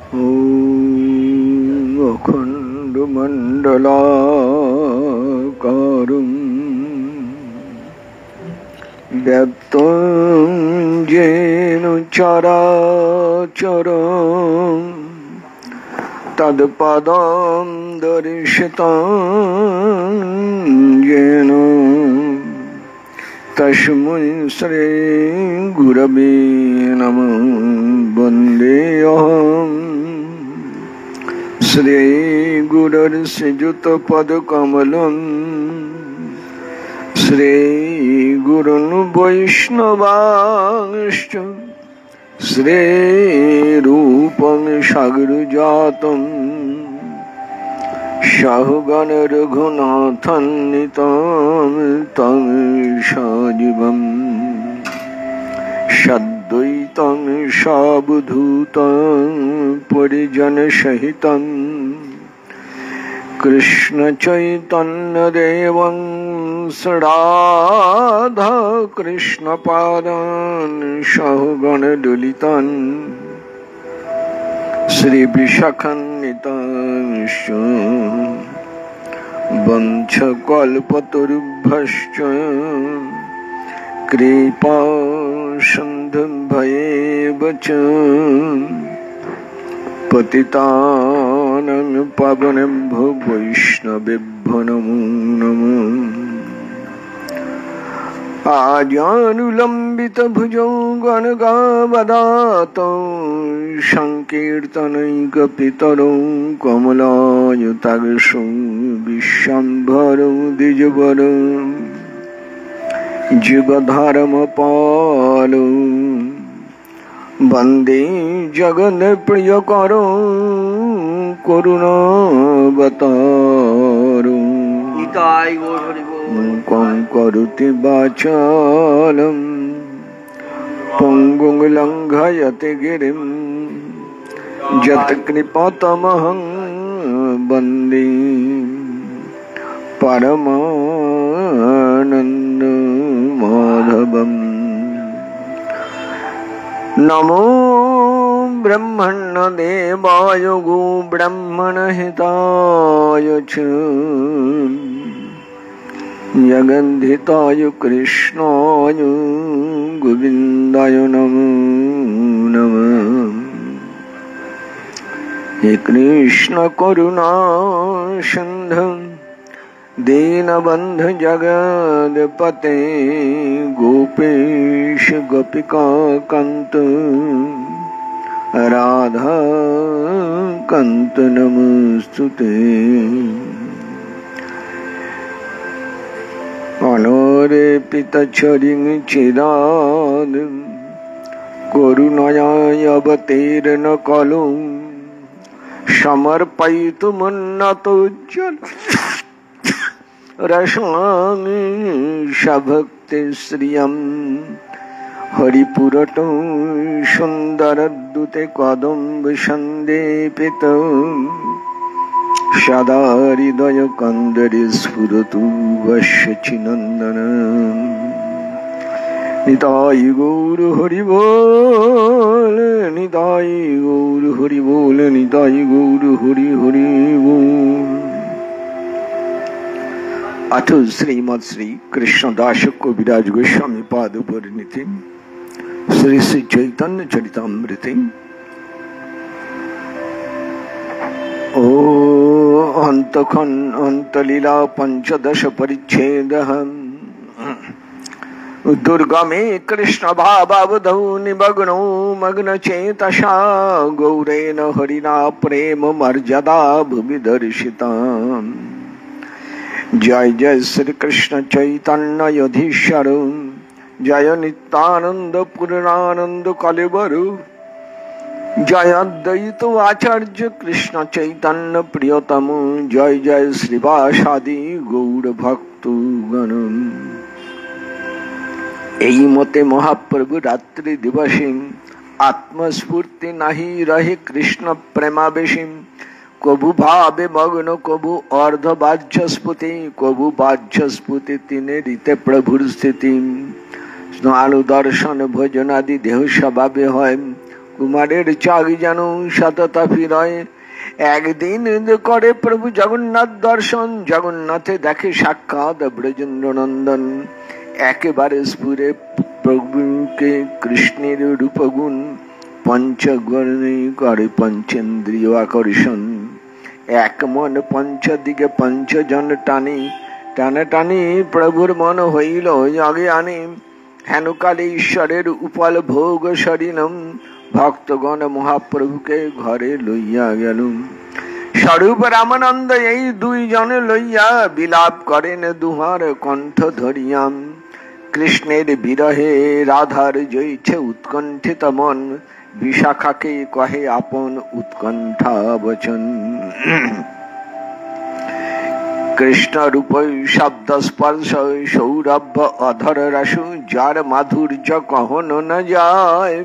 ॐ अखण्डमण्डलाकारं व्याप्तं येन चराचरं तत्पदं दर्शितं येन तस्मै श्री गुरवे नमः। वन्देऽहं श्री गुरुर्श्रीयुतपदकमलं श्री गुरुन् वैष्णवांश्च श्री रूपं साग्रजातं सहगण रघुनाथान्वितं तं सजीवं सद्वैतं सावधूतं परिजनसहितं कृष्ण चैतन्यदेवं राधा कृष्ण पादान् सहगणललितं श्री विशाखान्वितांश्च वंशकल्पतरुभ्यश्च कृपा सिन्धुभ्येव च पतितानां पावनेभ्यो वैष्णवेभ्यो नमो नमः। आजानुलम्बितभुजौ गणगावदातौ संकीर्तनैकपितरौ कमलायताक्षौ विश्वम्भरौ द्विजवरौ जुगधर्मपालौ वन्दे जगन्प्रियकरौ करुणावतारौ मूकं करोति वाचालं पङ्गुं लङ्घयति गिरिं यत्कृपातमहं वन्दे परमानन्दमाधवम्। नमो ब्रह्मण्यदेवाय गो ब्रह्मणहिताय च जगद्धिताय कृष्णाय गोविन्दाय नमो नमः। हे कृष्ण करुणा सिन्धु दीनबन्धु जगत्पते गोपेश गोपिकान्त राधा कान्त नमोस्तुते। अनोरेपितचरिं चिराद् करुणयावतीर्न कलौ समर्पयितुमुन्नतोज्ज्वल रसामि सभक्तिश्रियं हरिपुरटं सुन्दरद्युते कदम्ब सन्देपितं सदा हृदयकन्दरे स्फुरतु वश्यचिनन्दनं। निताय गौर हरि बोल, निताय गौर हरि बोल, निताय गौर हरि हरि बोल। अथ श्रीमद् श्री कृष्णदास कविराज गोस्वामी पाद परिणीति श्री श्री चैतन्य चरितामृति। ओ अंतलीला पंचदश परिच्छेदः। दुर्गमे कृष्ण भावावधौ निमग्नो मग्नचेतसा गौरेण हरिणा प्रेम मर्यादा भुवि दर्शिता। जय जय श्री कृष्ण चैतन्य यधीश्वर जय नित्यानंद पूर्णानंद कलेवर जय अद्वैत आचार्य कृष्ण चैतन्य प्रियतम जय जय श्रीवासादि गौर भक्तगण। এই মতে মহাপ্রভু রাত্রি দিবসে আত্মস্ফূর্তি নাহি রহে কৃষ্ণ প্রেমাবেশী কবু ভাবে মগ্ন কবু অর্ধ বাহ্যস্ফুতি কবু বাহ্যস্ফুতি তিনে রীতে প্রভুর স্থিতি স্নান দর্শন ভোজনাদি দেহ স্বভাবে হয় কুমারের চাক যেন সততা ফিরয়। একদিন করে প্রভু জগন্নাথ দর্শন, জগন্নাথে দেখে সাক্ষাৎ ব্রজেন্দ্র নন্দন। একেবারে স্ফুরে প্রভুকে কৃষ্ণের রূপগুণ, পঞ্চগণে করে পঞ্চেন্দ্রিয় আকর্ষণ। এক মন পঞ্চদিকে পঞ্চজন টানে, টানে টানে প্রভুর মন হইল আগে আনে। হেনকালে ঈশ্বরের উপল ভোগ সরিলম, ভক্তগণ মহাপ্রভুকে ঘরে লইয়া গেল। স্বরূপ রামানন্দ এই দুইজন লইয়া বিলাপ করেন দুহার কণ্ঠ ধরিয়াম। কৃষ্ণের বিরহে রাধার জয়ছে উৎকণ্ঠিত মন, বিশাখাকে কহে আপন উৎকণ্ঠা বচন। কৃষ্ণ রূপ শব্দ স্পর্শ সৌরভ অধর রাসু, যার মাধুর্য কহন না যায়।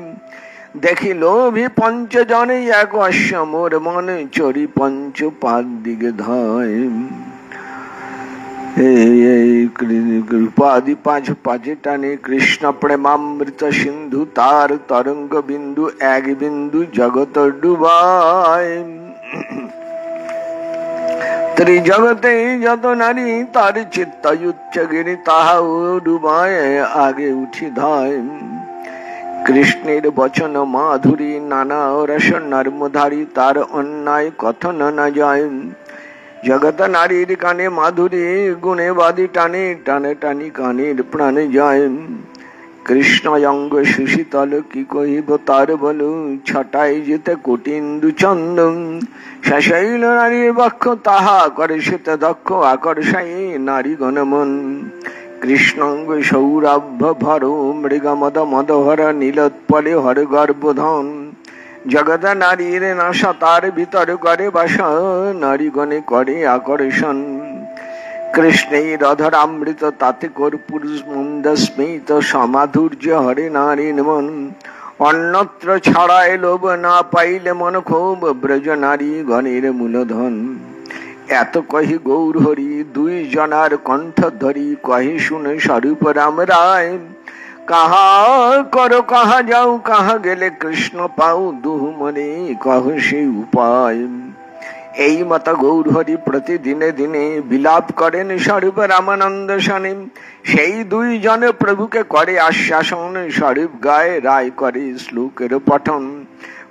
দেখিল ভি পঞ্চজনে এক অশ্ব মোর মন, চরি পঞ্চ পাদ দিকে ধয়। রূপাদি পাঁচ পাঁচে টানে কৃষ্ণ প্রেমামৃত সিন্ধু, তার তরঙ্গ বিন্দু এক বিন্দু জগত ডুবায়। ত্রিজগতে যত নারী তার চিত্ত উচ্চগিরি, তাহাও ডুবায় আগে উঠি ধয়। কৃষ্ণের বচন মাধুরী নানা রস নর্মধারী, তার অন্যায় কথন না যায়। জগত নারীর কানে মাধুরী গুণে বাদি টানে, টানে টানি কানের প্রাণে যায়। কৃষ্ণ অঙ্গ সুশীতল কি কহিব তার বল, ছটায় যেতে কোটিন্দু চন্দন। শশৈল নারীর বক্ষ তাহা করে শীত দক্ষ, আকর্ষায় নারী গণমন। কৃষ্ণাঙ্গ সৌরভ ভর মৃগমদ মদহর, নীলোৎপলে হর গর্ভধন। জগত নারীর নাশা তার ভিতর করে বাসা, নারীগণে করে আকর্ষণ। কৃষ্ণের অধরামৃত তাতে কর্পূর মন্দ স্মিত, সমাধুর্য হরে নারীর মন। অন্যত্র ছাড়ায় লোভ না পাইলে মন ক্ষোভ, ব্রজ নারী গণের মূলধন। এত কহি গৌর হরি দুই জনার কণ্ঠ ধরি, কহি শুনে স্বরূপ রাম রায়। কাহা করো কাহা যাও, কাহা গেলে কৃষ্ণ পাও, দুহু মনে কহ সেই উপায়। এই মত গৌর হরি প্রতিদিনে দিনে বিলাপ করেন স্বরূপ রামানন্দ শনে। সেই দুই জন প্রভুকে করে আশ্বাসন, স্বরূপ গায়ে রায় করে শ্লোকের পঠন।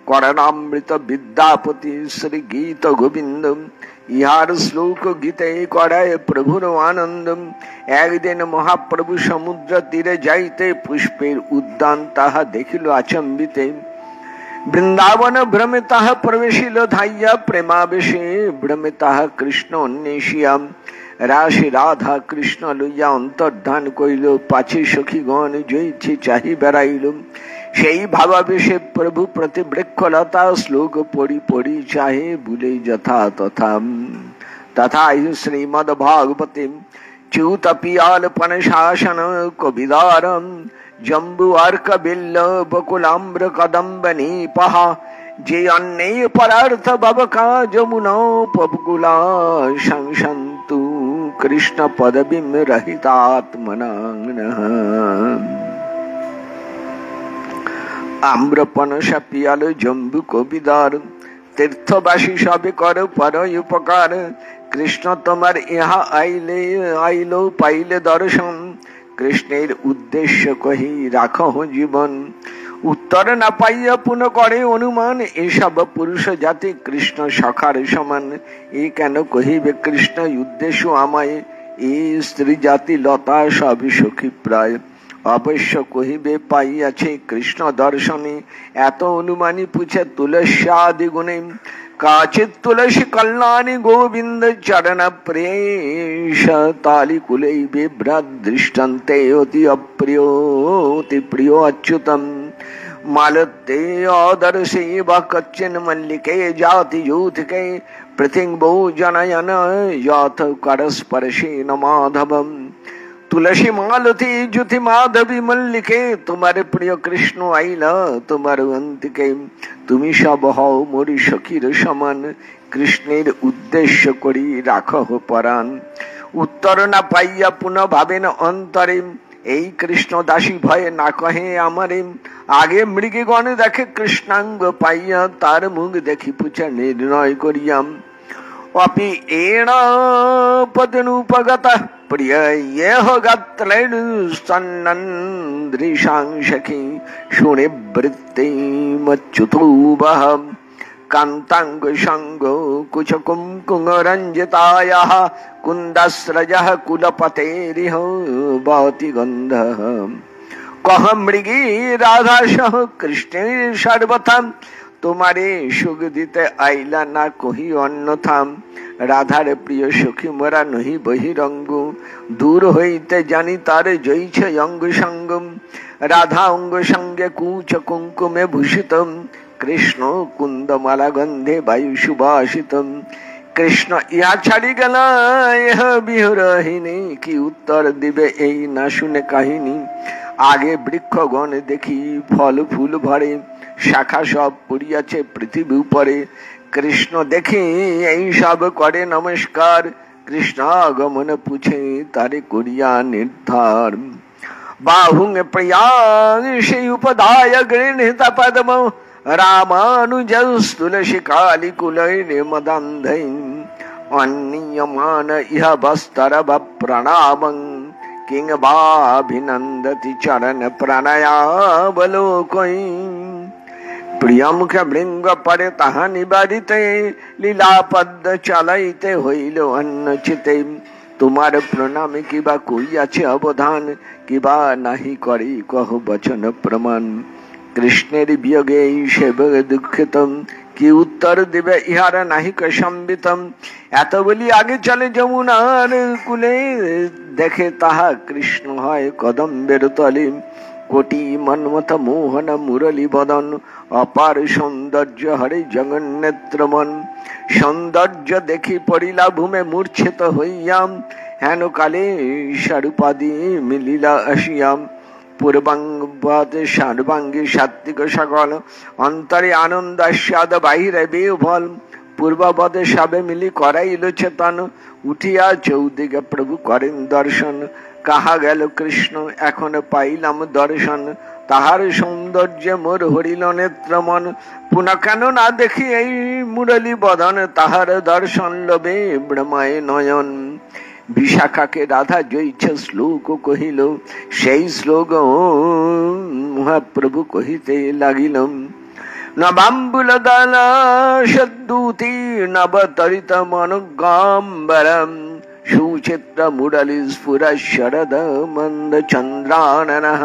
করণামৃত বিদ্যাপতি শ্রী গীত গোবিন্দ, ইহার শ্লোক গীতে করায় প্রভুর আনন্দ। একদিন মহাপ্রভু সমুদ্র তীরে যাইতে, পুষ্পের উদ্যান তাহা দেখিল আচম্বিতে। বৃন্দাবন ভ্রমে তাহা প্রবেশিল ধাইয়া, প্রেমাবেশে ভ্রমে তাহা কৃষ্ণ অন্বেষিয়া। রাশি রাধা কৃষ্ণ লইয়া অন্তর্ধান কইল, পাছে সখীগণ জয়ছি চাহি বেড়াইল। সেই ভাবাবেশে প্রভু প্রতি বৃক্ষলতা, শ্লোক পড়ি পড়ি চাহে বুলে যথা তথা। তথা শ্রীমদ ভাগবতী চ্যুত পিয়াল পন শাসন কবিদারম, জম্বু अर्क बिल्ल बकुलाम्र कदम्ब नीपहा, जे अन्ने परार्थ बबका जमुना पबकुला। संसन्तु कृष्ण पदवीं रहितात्मनः। आम्रपनस पियाल जम्बू कबिदार, तीर्थवासी सबे कर पर उपकार। कृष्ण तुम्हार यहाँ आइले आइलो पाइले दर्शन, কৃষ্ণের উদ্দেশ্য কহি রাখো জীবন। উত্তর না পাইয়া পুনঃ করে অনুমান, এসব পুরুষ জাতি কৃষ্ণ সখার সমান। এ কেন কহিবে কৃষ্ণ উদ্দেশ্য আমায়, এ স্ত্রী জাতি লতা সবই সখী প্রায়। অবশ্য কহিবে পাইয়াছে কৃষ্ণ দর্শনে, এত অনুমানী পুছে তুলস্যাদি গুণে। কাচিৎ তুলসী কল্যাণী গোবিন্দ চরণ প্রেষ, তালি কুলে বিভ্রাত দৃষ্টান্তে অতি অপ্রিয় অতি প্রিয় অচ্যুতম। মালতে অদর্শে বা কচ্চিন মল্লিকে জাতি যৌথিকে, পৃথিবী জনয়ন যথ করস্পর্শেন মাধবম। তুলসী মালতী জ্যোতি মাধবী মল্লিকে, তোমার প্রিয় কৃষ্ণ আইলা তোমার অন্তিকে। তুমি সব হও মরি সখীর সমান, কৃষ্ণের উদ্দেশ্য করি রাখো পরাণ। উত্তর না পাইয়া পুনঃ ভাবেন অন্তরে, এই কৃষ্ণ দাসী ভয়ে না কহে আমারে, আগে মৃগগণ দেখে কৃষ্ণাঙ্গ পাইয়া, তার মুখ দেখি পুছে নির্ণয় করিয়াম। অপি এণ পদনুপগত প্রিয় ইহ গাত্রেণ সন্নন্দ্রিশাং সখী শুনে বৃত্তি মচ্যুতূবহ কান্তাঙ্গ সঙ্গ কুচ কুঙ্কুম রঞ্জিতায়াঃ কুন্দাস্রজঃ কুলপতেরিহ বহতি গন্ধঃ। কহ মৃগী রাধা সহ কৃষ্ণের সর্বথা, তোমারে সুখ দিতে আইলা না কহি অন্যথা। রাধার প্রিয় সখী মোরা নহি বহিরঙ্গ, দূর হইতে জানি তার জৈছে অঙ্গ সঙ্গম। রাধা অঙ্গ সঙ্গে কুচ কুঙ্কুমে ভূষিতম, কৃষ্ণ কুন্দমালা গন্ধে বায়ু সুবাসিতম। কৃষ্ণ ইহা ছাড়ি গেল এহ বিহরহিনী, কি উত্তর দিবে এই না শুনে কাহিনী। আগে বৃক্ষগণ দেখি ফল ফুল ভরে, শাখা সব পড়িয়াছে পৃথিবী উপরে। কৃষ্ণ দেখি এই সব করে নমস্কার, কৃষ্ণ আগমন পুছে তারে করিয়া নির্ধার। বাহুং প্রিয়াং সেই উপদায় গৃহীত পদ্ম, রামানুজস্তুলসী কালী কুলൈ মদান্ধৈ। অনিয়মান ইহ বস্তরব প্রণামং, কিং বাভিনন্দতি চরণ প্রণয়াবলোকৈ। প্রিয় মুখে বৃঙ্গ পরে তাহা নিবারিতে, লীলা পদ্ম চালাইতে হইল অন্নচিতে। তোমার প্রণামে কিবা কইয়াছে অবধান, কিবা নাহি করি কহ বচন প্রমাণ। কৃষ্ণের বিয়োগে সেবক দুঃখিতম, কি উত্তর দিবে ইহারা নাহিক সম্বিতম। এত বলি আগে চলে যমুনার কুলে, দেখে তাহা কৃষ্ণ হয় কদম্বের তলে। কোটি মন্মথ মোহন মুরলী বদন, অপার সৌন্দর্য হরে জগন্নেত্র মন। সৌন্দর্য দেখি পড়িলা ভূমে মূর্ছিত হইয়াম, হেন কালে স্বরূপাদি মিলিলা আসিয়াম। পূর্বাঙ্গ সর্বাঙ্গী সাত্বিক সকল, অন্তরে আনন্দ আস্বাদ বাহিরে বিহ্বল। পূর্ববদে সবে মিলি করাইল চেতন, উঠিয়া চৌদিকে প্রভু করেন দর্শন। কাহা গেল কৃষ্ণ এখন পাইলাম দর্শন, তাহার সৌন্দর্য মোর হরিল নেত্র মন। পুনঃ কেন না দেখি এই মুরলী বদন, তাহার দর্শন লোভে ব্রহ্মায় নয়ন। বিশাখাকে রাধা জয়ছে শ্লোক কহিল, সেই শ্লোক মহাপ্রভু কহিতে লাগিল। নবাম্বুল দল সদ্দূতি নবতরিত মনোগাম্বরম, সুচিত্র মুরলী স্ফুর শরদ মন্দ চন্দ্রাননঃ।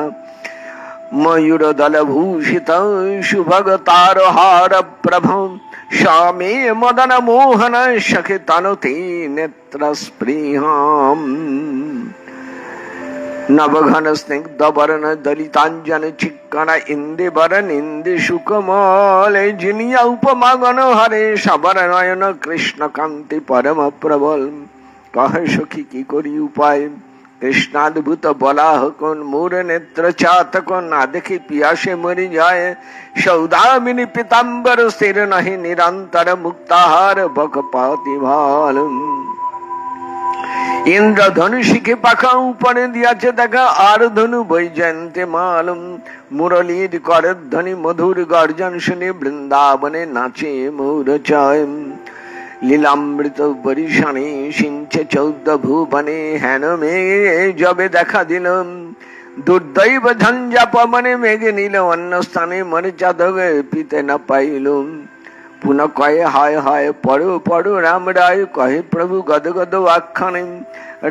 ময়ূর দল ভূষিত সুভগতারহার প্রভু, স্বামী মদন মোহন সখি তনুতে নেত্র স্পৃহাম। নবঘন স্নিগ্ধ বরণ দলিতাঞ্জন চিক্কণ ইন্দি বরণ ইন্দি সুকমল। জিনিয়া উপমা গণ হরে সবর নয়ন, কৃষ্ণ কান্তি পরম প্রবল। কহ সখী কি করি উপায়, কৃষ্ণাদ্ভুত বলাহ কোন। মোর নেত্র চাতক না দেখি পিয়াসে মরি যায়, সৌদামিনী পীতাম্বর স্থির নহি নিরন্তর। মুক্তাহার বকপাতি ভাল। ইন্দ্র ধনু শিখে পাখা উপরে দিয়াছে দেখা, আর ধনু বৈজয়ন্তে মালুম। মুরলীর করধ্বনি মধুর গর্জন শুনে, বৃন্দাবনে নাচে মৌর চয়। লীলামৃত বরিশানে সিঞ্চে 14 ভুবনে, হেন মেঘে যবে দেখা দিল। দুর্দৈব ঝঞ্ঝা পবনে মেঘে নিল অন্য স্থানে, মনে চাঁদকে পিতে না পাইল। পুনঃ কয়ে হায় হায় পড়ো পড়ো রাম রায়, কহে প্রভু গদ গদ আখ্যানে।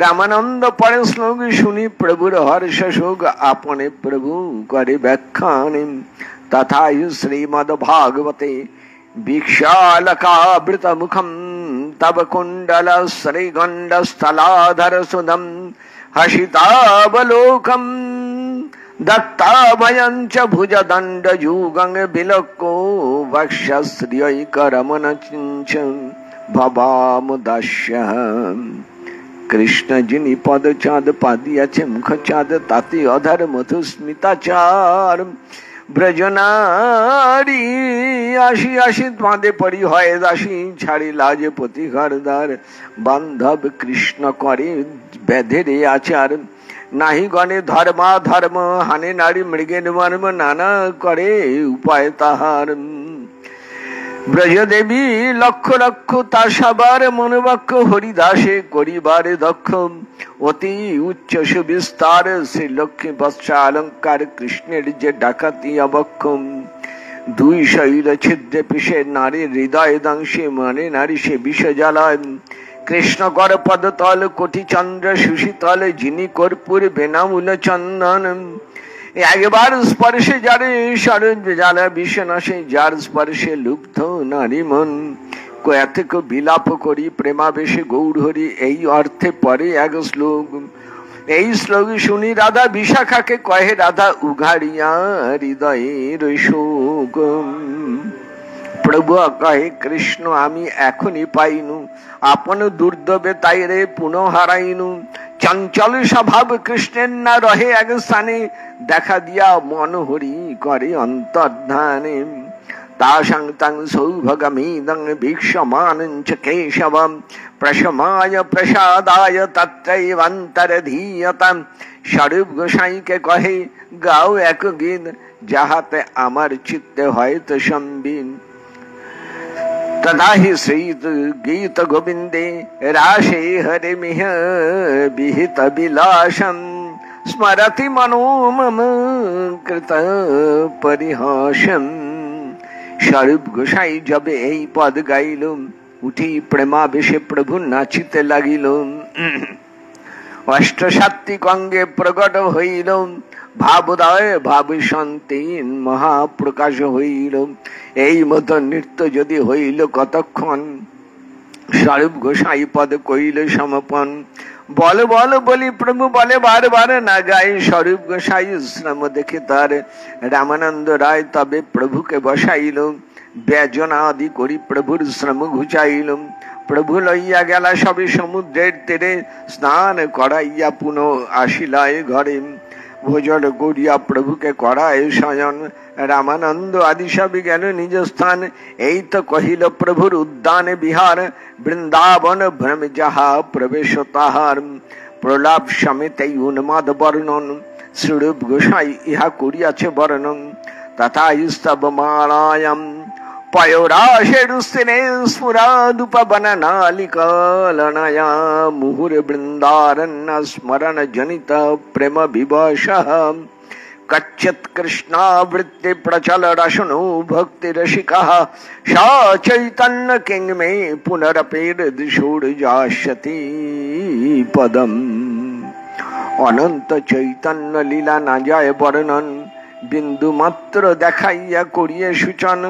রামানন্দ পরে শ্লোক শুনি প্রভুর হর্ষ শোক, আপনে প্রভু করে ব্যাখ্যানে। তথা শ্রীমদ ভাগবতে বিক্ষালকাবৃত মুখম, তব কুণ্ডল শ্রীগণ্ড স্থলাধর সুদম। হসিতাবলোকম দত্তাভয়ং চ ভুজদণ্ড যুগং, বিলক্কো বক্ষশ্রিয়ৈকরমণ ভবাম দাস্য। কৃষ্ণ যিনি পদ চাঁদ পাদিয়াছে মুখ চাঁদ, তাতে অধর মধু স্মিতাচার। ব্রজনারী আসি আসি বাঁধে পরি হয় দাসী, ছাড়ি লাজ পতি ঘরদার। বান্ধব কৃষ্ণ করে বেঁধে রে আচার, নাহি গণে ধর্মা ধর্ম, হানে নারী মৃগের মর্ম, নানা করে উপায় তাহার। ব্রজদেবী লক্ষ লক্ষ তাসাবার, মনোবাক্য হরিদাসে করিবারে দক্ষ। অতি উচ্চ সুবিস্তার শ্রী লক্ষ্মী বৎসা অলঙ্কার, কৃষ্ণের যে ডাকাতি অবক্ষম। দুই শৈল ছিদ্রে পিষে নারীর হৃদয় দংশে, মনে নারী সে বিষ জ্বালায়। কৃষ্ণ কর পদতল কোটি চন্দ্র সুশীতল, যিনি কর্পূর বেনামূল চন্দন। একবার স্পর্শে যারে সরজ জ্বালা বিষ নাশে, যার স্পর্শে লুব্ধ নারী মন। কয়াতেক বিলাপ করি প্রেমাবেশে গৌর হরি, এই অর্থে পরে এক শ্লোক। এই শ্লোক শুনি রাধা বিশাখাকে কহে, রাধা উঘাড়িয়া হৃদয়ের শোক। প্রভু কহে কৃষ্ণ আমি এখনই পাইনু, আপন দুর্দবে তাই রে পুনঃ হারাইনু। চঞ্চল স্বভাব কৃষ্ণের না রহে এক স্থানে, দেখা দিয়া মন হরি করে অন্তর্ধানে। তাসাং তং সৌভগমিদং ভীক্ষ্যমানঞ্চ কেশবম, প্রশমায় প্রসাদায় তত্রৈবন্তরধীয়তাম। স্বরূপ গোসাইকে কহে গাও এক গীত, যাহাতে আমার চিত্তে হয়তো সম্বিন। তদা হি শ্রী গীত গোবিন্দে রাশে হরে মিহ বিহিত বিলাসম, স্মরতি মনো মম কৃত পরিহাসম। স্বরূপ গোসাই যবে এই পদ গাইল, উঠি প্রেমাবেশে প্রভু নাচিতে লাগিল। অষ্টসাত্ত্বিক অঙ্গে প্রকট হইল, ভাবোদয় ভাব শান্তি মহাপ্রকাশ হইল। এই মতো নৃত্য যদি হইল কতক্ষণ, স্বরূপ গোসাই পদ কইল সমপন। বল বল বলি প্রভু বলে বার বার, না গায়ে স্বরূপ গোসাই শ্রম দেখে তার। রামানন্দ রায় তবে প্রভুকে বসাইল, ব্যজনা আদি করি প্রভুর শ্রম ঘুচাইল। প্রভু লইয়া গেলা সবে সমুদ্রের তীরে, স্নান করাইয়া পুনঃ আসিলায় ঘরে। ভোজন করিয়া প্রভুকে করায় শয়ন, রামানন্দ আদি সবই গেল নিজ স্থান। এই তো কহিল প্রভুর উদ্যানে বিহার, বৃন্দাবন ভ্রম যাহা প্রবেশ তাহার। প্রলাপ সমেত উন্মাদ বর্ণন, শ্রীরূপ গোসাই ইহা করিয়াছে বর্ণন। তথা স্তব মালায়াম পয়োরাশের স্তিনে স্ফুরাদুপবননালিকালনয়া, মুহুর বৃন্দারণ্য স্মরণ জনিত প্রেম বিবশঃ। কচ্চিৎ কৃষ্ণাবৃত্তি প্রচল রসনো ভক্তি রসিকঃ, সা চৈতন্য কিং মে পুনরপের দিশোর্যাস্যতি পদম। অনন্ত চৈতন্য লীলা না যায় বর্ণন, বিন্দু মাত্র দেখাইয়া করিয়ে সূচন।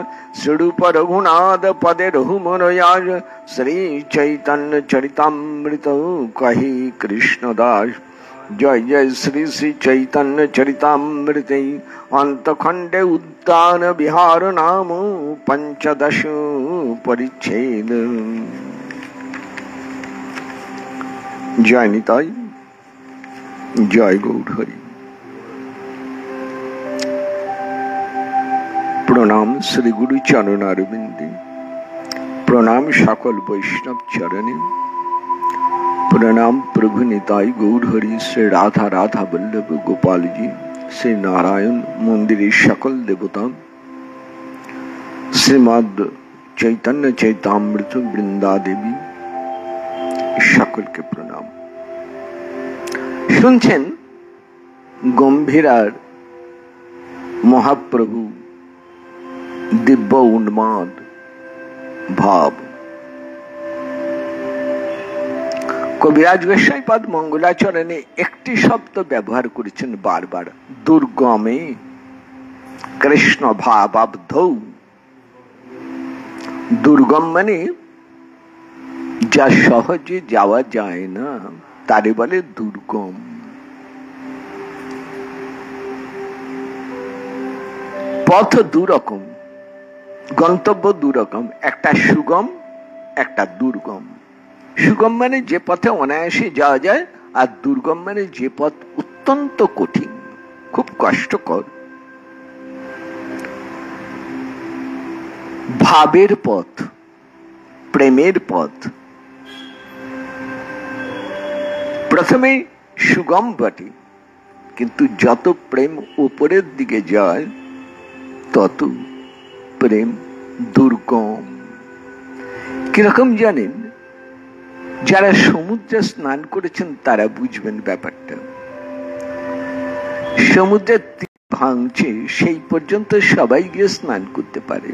স্বরূপ রঘুনাথ পদে রঘুমনয়াজ, শ্রী চৈতন্য চরিতামৃত কহি কৃষ্ণদাস। জয় জয় শ্রী শ্রী চৈতন্য চরিতামৃতে, অন্তখণ্ডে উদ্যান বিহার নাম পঞ্চদশ পরিচ্ছেদ। জয় নিতাই, জয় গৌর হরি। প্রণাম শ্রী গুরু চরণারবিন্দে, প্রণাম সকল বৈষ্ণব চরণে, প্রণাম প্রভু নিতাই গৌর হরি। শ্রী রাধা রাধা বল্লভ গোপালজি, শ্রী নারায়ণ মন্দিরের সকল দেবতা, শ্রীমদ চৈতন্য চৈতামৃত বৃন্দা দেবী, সকলকে প্রণাম। শুনছেন গম্ভীরার মহাপ্রভু দিব্য উন্মাদ ভাব। কবিরাজ গোস্বাইপাদ মঙ্গলাচরণে একটি শব্দ ব্যবহার করেছেন বারবার, দুর্গমে কৃষ্ণ ভাবাব্ধ। দুর্গম মানে যা সহজে যাওয়া যায় না, তারে বলে দুর্গম। পথ দুরকম, গন্তব্য দুরকম, একটা সুগম একটা দুর্গম। সুগম মানে যে পথে অনায়াসে যাওয়া যায়, আর দুর্গম মানে যে পথ অত্যন্ত কঠিন, খুব কষ্টকর। ভাবের পথ, প্রেমের পথ প্রথমে সুগম বটে, কিন্তু যত প্রেম উপরের দিকে যায় তত প্রেম দুর্গম। কিরকম জানেন? যারা সমুদ্রে স্নান করেছেন তারা বুঝবেন ব্যাপারটা। সমুদ্রের তীর ভাঙছে সেই পর্যন্ত সবাই গিয়ে স্নান করতে পারে,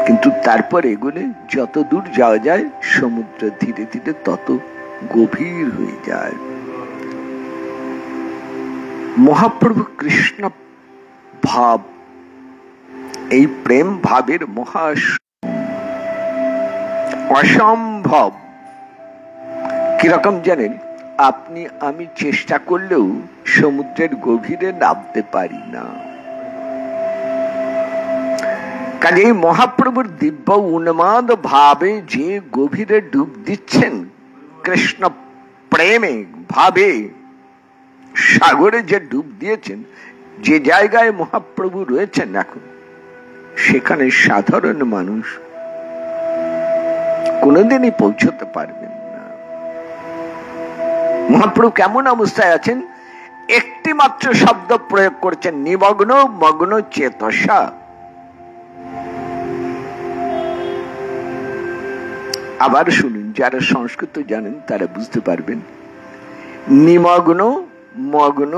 কিন্তু তারপর এগুলো যত দূর যাওয়া যায় সমুদ্র ধীরে ধীরে তত গভীর হয়ে যায়। মহাপ্রভু কৃষ্ণ ভাব, এই প্রেম ভাবের মহা অসম্ভব। কিরকম জানেন? আপনি আমি চেষ্টা করলেও সমুদ্রের গভীরে নামতে পারি না। কাজেই মহাপ্রভুর দিব্য উন্মাদ ভাবে যে গভীরে ডুব দিচ্ছেন, কৃষ্ণ প্রেমে ভাবে সাগরে যে ডুব দিয়েছেন, যে জায়গায় মহাপ্রভু রয়েছেন এখন, সেখানে সাধারণ মানুষ কোনোদিনই পৌঁছতে পারবেন না। মহাপ্রভু কেমন অবস্থায় আছেন? একটি মাত্র শব্দ প্রয়োগ করেছেন, নিমগ্ন মগ্ন চেতসা। আবার শুনুন, যারা সংস্কৃত জানেন তারা বুঝতে পারবেন। নিমগ্ন মগ্ন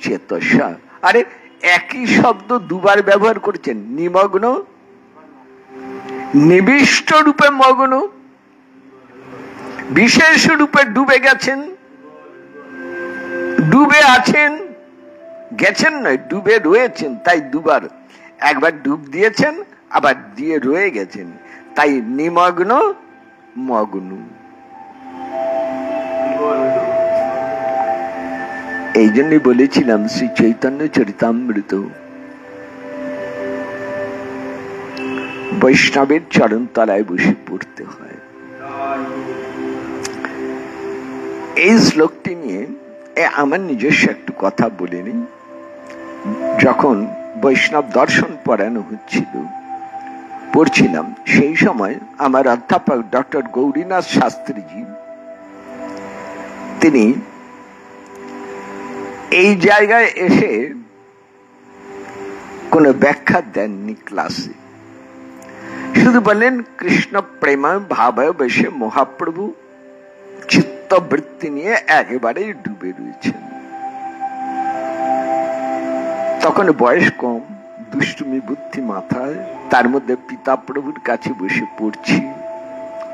চেতসা, আরে একই শব্দ দুবার ব্যবহার করেছেন। নিমগ্ন, নিবিষ্ট রূপে মগ্ন, বিশেষ রূপে ডুবে গেছেন, ডুবে আছেন, গেছেন নয়, ডুবে রয়েছেন। তাই দুবার, একবার ডুব দিয়েছেন আবার দিয়ে রয়ে গেছেন, তাই নিমগ্ন মগ্ন। এই জন্যই বলেছিলাম শ্রী চৈতন্য চরিতামৃত বৈষ্ণবের চরণ তলায় বসে পড়তে হয়। এই শ্লোকটি নিয়ে আমার নিজস্ব একটু কথা বলে নিই। যখন বৈষ্ণব দর্শন পড়ানো হচ্ছিল, পড়ছিলাম, সেই সময় আমার অধ্যাপক ডক্টর গৌরীনাথ শাস্ত্রীজি, তিনি এই জায়গায় এসে কোনো ব্যাখ্যা দেননি ক্লাসে, শুধু বললেন কৃষ্ণ প্রেম ভাবে বসে মহাপ্রভু চিত্তবৃত্তি নিয়ে একেবারেই ডুবে রয়েছেন। তখন বয়স কম, দুষ্টুমি বুদ্ধি মাথায়, তার মধ্যে পিতা প্রভুর কাছে বসে পড়ছি,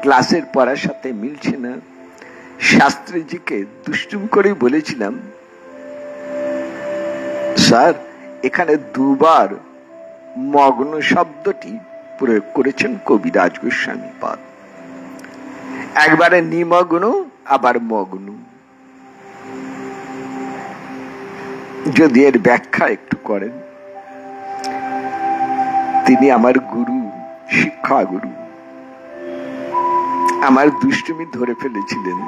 ক্লাসের পড়ার সাথে মিলছে না। শাস্ত্রীজিকে দুষ্টুম করে বলেছিলাম, স্যার এখানে দুবার মগ্ন শব্দটি প্রয়োগ করেছেন কবিরাজ গোস্বামী পাদ, একবারে নিমগ্ন আবার মগ্ন। যদি এর ব্যাখ্যা একটু করেন। তিনি আমার গুরু, শিক্ষা গুরু, আমার দুষ্টুমি ধরে ফেলেছিলেন,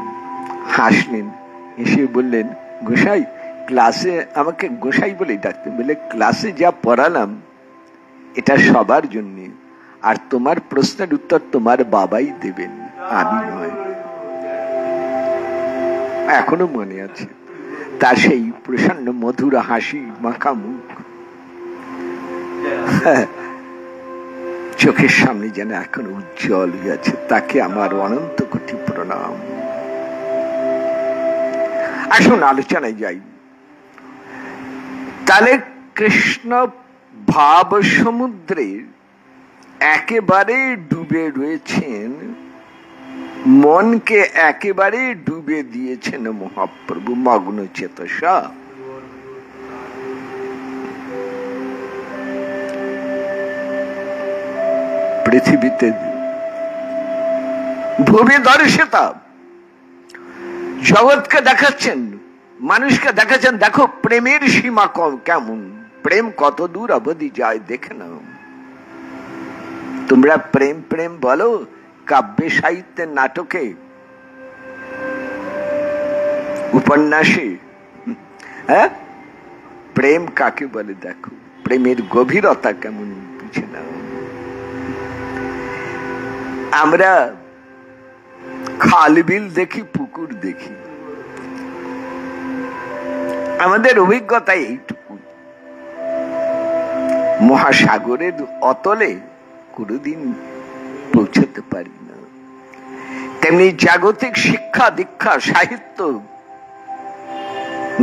হাসলেন, এসে বললেন, গোসাই ক্লাসে, আমাকে গোসাই বলেই ডাকতেন, বলে ক্লাসে যা পড়ালাম এটা সবার জন্য, আর তোমার প্রশ্নের উত্তর তোমার বাবাই দেবেন, আমি নয়। এখনো মনে আছে তার সেই প্রসন্ন মধুর হাসি মাখা মুখ, চোখের সামনে যেন এখন উজ্জ্বল হয়ে আছে। তাকে আমার অনন্ত কোটি প্রণাম। আসুন আলোচনায় যাই। তাহলে কৃষ্ণ ভাব সমুদ্রে একেবারে ডুবে রয়েছেন, মনকে একেবারে ডুবে দিয়েছেন মহাপ্রভু মগ্ন চেতসা। পৃথিবীতে ভূমি দর্শিতা জগৎকে দেখাচ্ছেন, মানুষকে দেখাচ্ছেন, দেখো প্রেমের সীমা কেমন, প্রেম কত দূর অবধি যায় দেখে নাও। তোমরা প্রেম প্রেম বলো কাব্যে, সাহিত্যে, নাটকে, উপন্যাসে, হ্যাঁ, প্রেম কাকে বলে দেখো, প্রেমের গভীরতা কেমন বুঝে নাও। আমরা খাল বিল দেখি, পুকুর দেখি, আমাদের অভিজ্ঞতা এইটুকু, মহাসাগরের অতলে কোনদিন পৌঁছতে পারি না। তেমনি জাগতিক শিক্ষা দীক্ষা, সাহিত্য,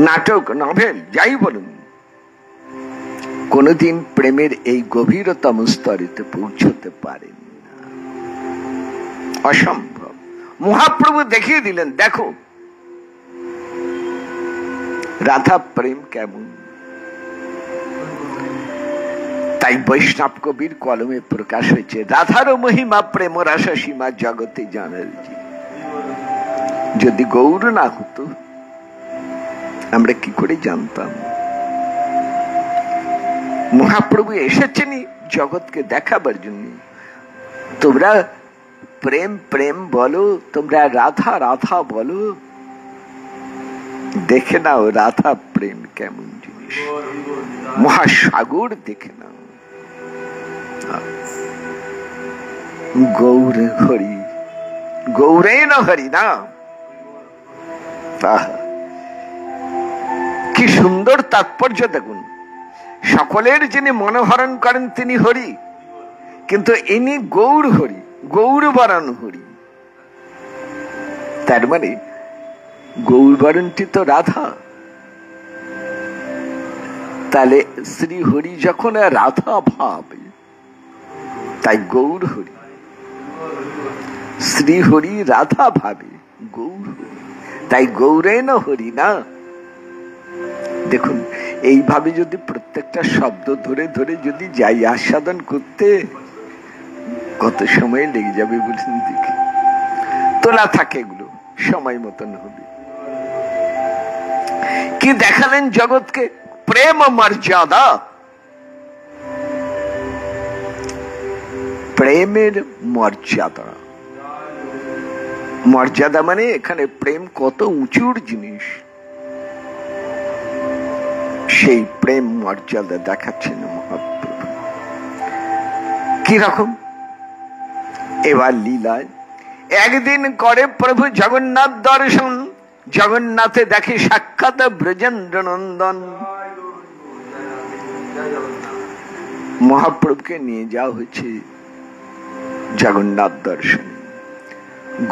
নাটক, নভেল যাই বলুন, কোনদিন প্রেমের এই গভীরতম স্তরেতে পৌঁছতে পারেন না, অসম্ভব। মহাপ্রভু দেখিয়ে দিলেন, দেখো রাধা প্রেম কেমন। তাই বৈষ্ণব কবির কলমে প্রকাশ হয়েছে, রাধারও মহিমা প্রেম রাসা সীমা জগতে জানার। যদি গৌর না হতো আমরা কি করে জানতাম? মহাপ্রভু এসেছেনই জগৎকে দেখাবার জন্য। তোমরা প্রেম প্রেম বলো, তোমরা রাধা রাধা বলো, দেখে নাও রাধা প্রেম কেমন জিনিস, মহাসাগর দেখে নাও। গৌর হরি, গৌরে না হরি না, কি সুন্দর তাৎপর্য দেখুন। সকলের যিনি মনোহরণ করেন তিনি হরি, কিন্তু ইনি গৌর হরি, গৌর বরণ হরি। তার মানে গৌর বরণটি তো রাধা, তাহলে শ্রী হরি যখন রাধা ভাবে, তাই গৌর হরি। শ্রী হরি রাধা ভাবে, গৌর হরি, তাই গৌরে না হরি না। দেখুন, এইভাবে যদি প্রত্যেকটা শব্দ ধরে ধরে যদি যাই আস্বাদন করতে, কত সময় লেগে যাবে বলছেন। দেখি তোলা থাকে, এগুলো সময় মতন হবে। কি দেখালেন জগৎকে? প্রেম মর্যাদা, প্রেমের মর্যাদা। মর্যাদা মানে এখানে প্রেম কত উঁচুর জিনিস, সেই প্রেম মর্যাদা দেখাচ্ছেন মহাপ্রভু। কিরকম? এবার লীলায় একদিন করে প্রভু জগন্নাথ দর্শন, জগন্নাথে দেখে সাক্ষাৎ ব্রজেন্দ্র নন্দন। মহাপ্রভুকে নিয়ে যাওয়া হয়েছে জগন্নাথ দর্শন।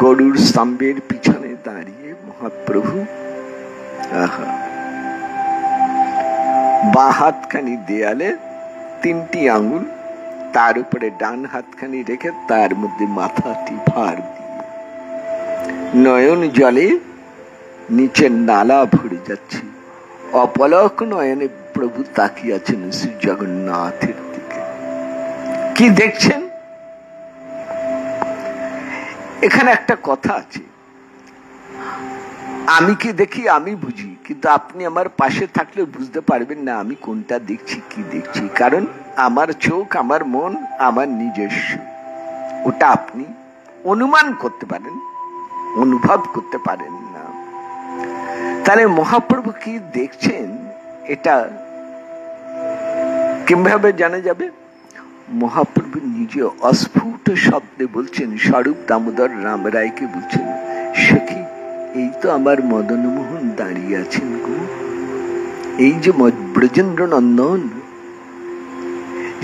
গরুর স্তম্ভের পিছনে দাঁড়িয়ে মহাপ্রভু বা হাতখানি দেয়ালে, তিনটি আঙুল, তার উপরে ডান হাতখানি রেখে তার মধ্যে মাথাটি ভার দিয়ে, নয়ন জলে নিচের নালা ভরে যাচ্ছে। অপলক নয়নে প্রভু তাকিয়ে আছেন শ্রী জগন্নাথের দিকে। কি দেখছেন? এখানে একটা কথা আছে, আমি কি দেখি আমি বুঝি, কিন্তু আপনি আমার পাশে থাকলে বুঝতে পারবেন না আমি কোনটা দেখছি, কি দেখছি। কারণ আমার চোখ, আমার মন আমার নিজস্ব, ওটা আপনি অনুমান করতে পারেন, অনুভব করতে পারেন না। তাহলে মহাপ্রভু কি দেখছেন এটা কিভাবে জানা যাবে? মহাপ্রভু নিজে অস্ফুট শব্দে বলছেন, স্বরূপ দামোদর রাম রায়কে বলছেন, সখী এই তো আমার মদন মোহন দাঁড়িয়ে আছেন গো, এই যে ব্রজেন্দ্র নন্দন,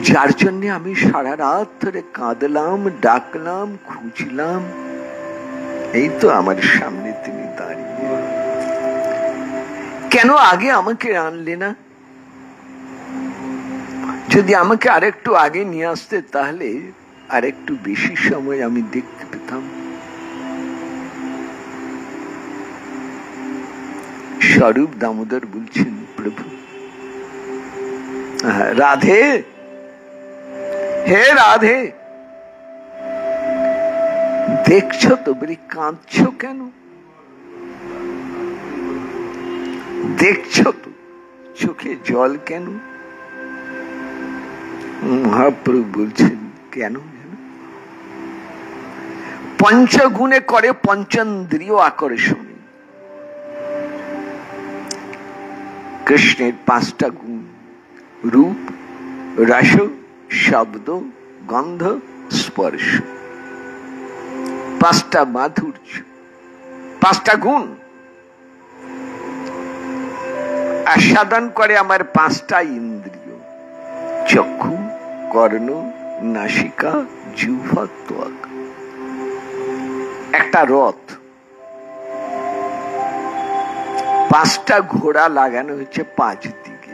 যার জন্য আমি সারা রাত ধরে কাঁদলাম, ডাকলাম, খুঁজলাম, এই তো আমার সামনে তিনি দাঁড়িয়ে। কেন আগে আমাকে আনলে না? যদি আমাকে আরেকটু আগে নিয়ে আসতে, তাহলে আরেকটু বেশি সময় আমি দেখতে পেতাম। স্বরূপ দামোদর বলছেন, প্রভু রাধে, হে রাধে, দেখছো তো, বলি কাঁদছো কেন? দেখছো তো, চোখে জল কেন? মহাপ্রভু বলছেন, কেন? পঞ্চগুণে করে পঞ্চেন্দ্রিয় আকর্ষণ। কৃষ্ণের 5টা গুণ, রূপ, রস, শব্দ, গন্ধ, স্পর্শ, 5টা মাধুর্য, 5টা গুণ। আস্বাদন করে আমার পাঁচটা ইন্দ্রিয়, চক্ষু, কর্ণ, নাসিকা, জিহ্বা, ত্বক। একটা রথ, পাঁচটা ঘোড়া লাগানো হচ্ছে পাঁচ দিকে।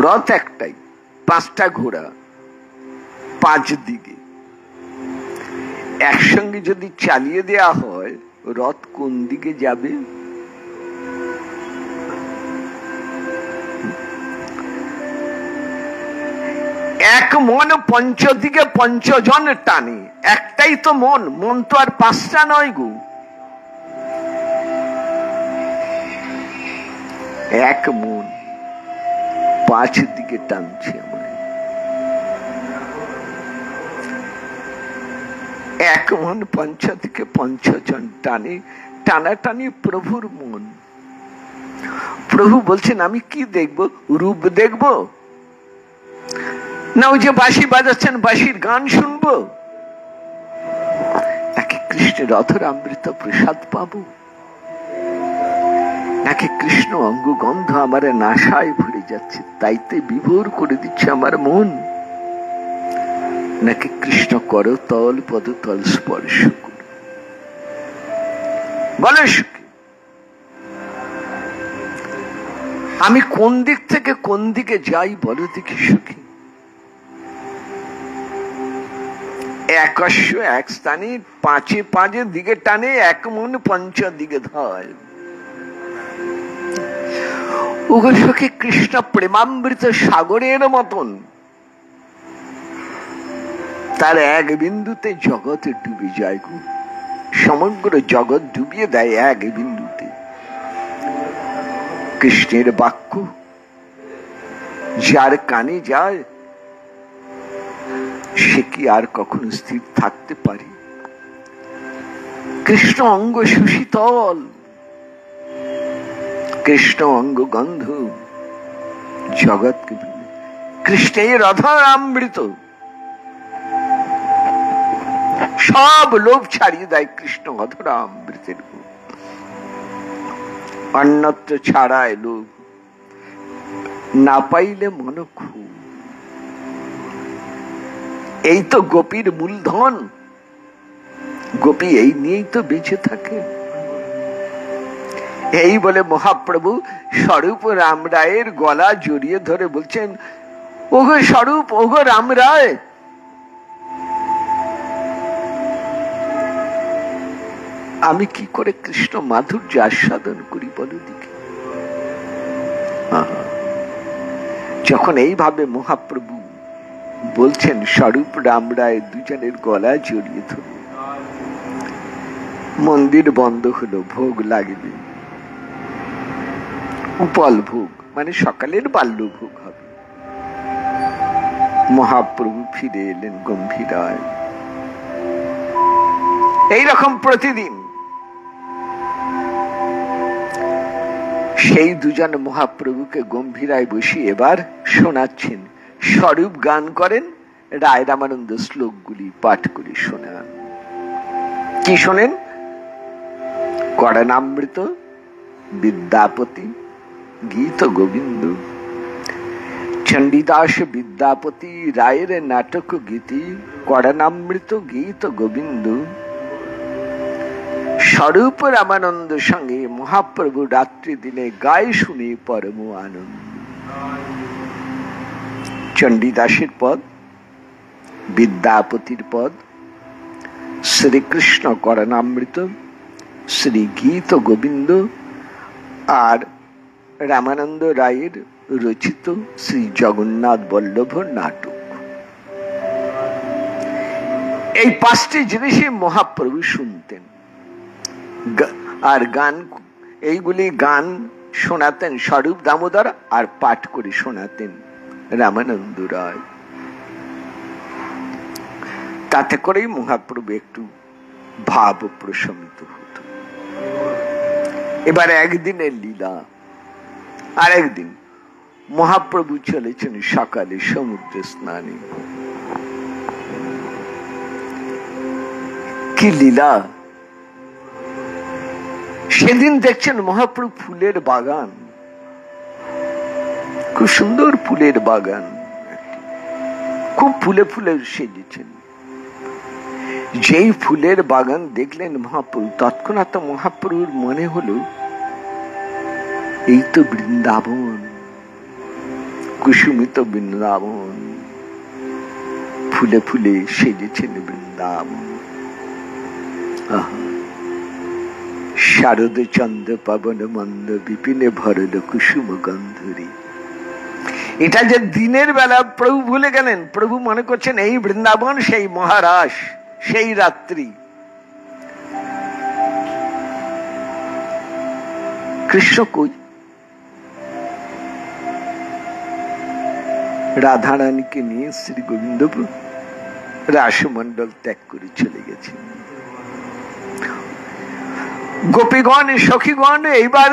রথ একটাই, পাঁচটা ঘোড়া পাঁচ দিকে। একসঙ্গে যদি চালিয়ে দেয়া হয়, রথ কোন দিকে যাবে? এক মন পঞ্চদিকে পঞ্চজন টানে। একটাই তো মন, মন তো আর পাঁচটা নয় গো। এক মন পাঁচ দিকে টানছে আমায়। এক মন পঞ্চদিকে পঞ্চজন টানে। টানাটানি প্রভুর মন। প্রভু বলছেন আমি কি দেখব? রূপ দেখব, না ওই যে বাঁশি বাজাচ্ছেন বাঁশির গান শুনবো, নাকি কৃষ্ণের অধর অমৃত প্রসাদ পাবো, নাকি কৃষ্ণ অঙ্গ গন্ধ আমার নাসায় ভরে যাচ্ছে তাইতে বিভোর করে দিচ্ছে আমার মন, নাকি কৃষ্ণ করতল পদতল স্পর্শ করে বলে সুখী। আমি কোন দিক থেকে কোন দিকে যাই বলো দেখি সুখী। একস্য এক স্থানে পাঁচে পাঁচে দিকে টানে, এক মন পঞ্চ দিকে ধয়। উগসখী কৃষ্ণ প্রেমামৃত সাগরের মতন, তার এক বিন্দুতে জগৎ ডুবে যায় গো। সমগ্র জগৎ ডুবিয়ে দেয় এক বিন্দুতে। কৃষ্ণের বাক্য যার কানে যায় সে কি আর কখনো স্থির থাকতে পারে? কৃষ্ণ অঙ্গ সুশীতল, কৃষ্ণ অঙ্গ গন্ধ জগৎকে, কৃষ্ণের অধর অমৃত সব লোভ ছাড়িয়ে দেয় কৃষ্ণ অধর অমৃতের। অন্যত্র ছাড়ায় লোভ, না পাইলে মন খুব। এই তো গোপীর মূলধন। গোপী এই নিয়েই তো বেঁচে থাকে। এই বলে মহাপ্রভু স্বরূপ রাম রায়ের গলা জড়িয়ে ধরে বলছেন, ওগো স্বরূপ, ওগো রাম রায়, আমি কি করে কৃষ্ণ মাধুর্য আস্বাদন করি বলো দিকে। যখন এইভাবে মহাপ্রভু বলছেন, স্বরূপ রাম রায় দুজনের গলা জড়িয়ে ধরে, মন্দির বন্ধ হলো, ভোগ লাগবে। উপল ভোগ মানে সকালের বাল্য ভোগ হবে। মহাপ্রভু ফিরে এলেন গম্ভীরায়। এইরকম প্রতিদিন সেই দুজন মহাপ্রভুকে গম্ভীরায় বসিয়ে এবার শোনাচ্ছেন। স্বরূপ গান করেন, রায় রামানন্দ শ্লোকগুলি পাঠ করে শোনান। কি শোনেন? করণামৃত, বিদ্যাপতি, গীত গোবিন্দ। চণ্ডীদাস বিদ্যাপতি রায়ের নাটক গীতি, করণামৃত, গীত গোবিন্দ। স্বরূপ রামানন্দ সঙ্গে মহাপ্রভু রাত্রি দিনে গায়ে শুনে পরম আনন্দ। চণ্ডীদাসের পদ, বিদ্যাপতির পদ, শ্রীকৃষ্ণ করণামৃত, শ্রী গীত গোবিন্দ আর রামানন্দ রায়ের রচিত শ্রী জগন্নাথ বল্লভ নাটক। এই পাঁচটি জিনিসই মহাপ্রভু শুনতেন আর গান, এইগুলি গান শোনাতেন স্বরূপ দামোদর আর পাঠ করে শোনাতেন রামানন্দ রায়। তাতে করেই মহাপ্রভু একটু ভাব প্রশমিত হতো। এবার একদিনের লীলা। আর একদিন মহাপ্রভু চলেছেন সকালে সমুদ্র স্নানে। কি লীলা! সেদিন দেখছেন মহাপ্রভু ফুলের বাগান, খুব সুন্দর ফুলের বাগান, খুব ফুলে ফুলে সেজেছেন। যেই ফুলের বাগান দেখলেন মহাপ্রভু, তৎক্ষণাৎ মহাপ্রভুর মনে হলো এই তো বৃন্দাবন, কুসুমিত বৃন্দাবন, ফুলে ফুলে সেজেছেন বৃন্দাবন। শারদ চন্দ্র পবন মন্দ বিপিনে ভরল কুসুম গন্ধরি। এটা যে দিনের বেলা প্রভু ভুলে গেলেন, প্রভু মনে করছেন এই বৃন্দাবন, সেই মহারাস, সেই রাত্রি। কৃষ্ণ কই? রাধারানীকে নিয়ে শ্রী গোবিন্দপুর রাসমণ্ডল ত্যাগ করে চলে গেছেন। গোপীগণ সখীগণ এইবার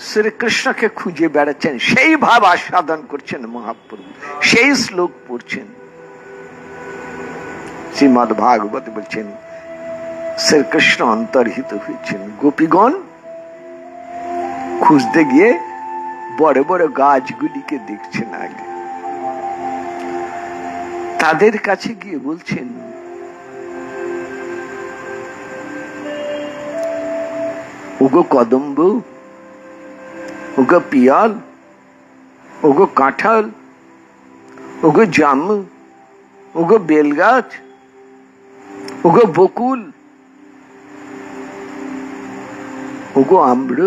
শ্রীকৃষ্ণকে খুঁজে বেড়াচ্ছেন, সেই ভাব আস্বাদন করছেন মহাপ্রভু, সেই শ্লোক পড়ছেন। শ্রীমদ্ ভাগবত বলছেন শ্রীকৃষ্ণ অন্তর্হিত হয়েছেন। গোপীগণ খুঁজতে গিয়ে বড় বড় গাছগুলিকে দেখছেন আগে, তাদের কাছে গিয়ে বলছেন ওগো কদম্ব, ওগো পিয়াল, ওগো কাঁঠাল, ওগো জাম, ওগো বেলগাছ, ওগো বকুল, ওগো আম্র,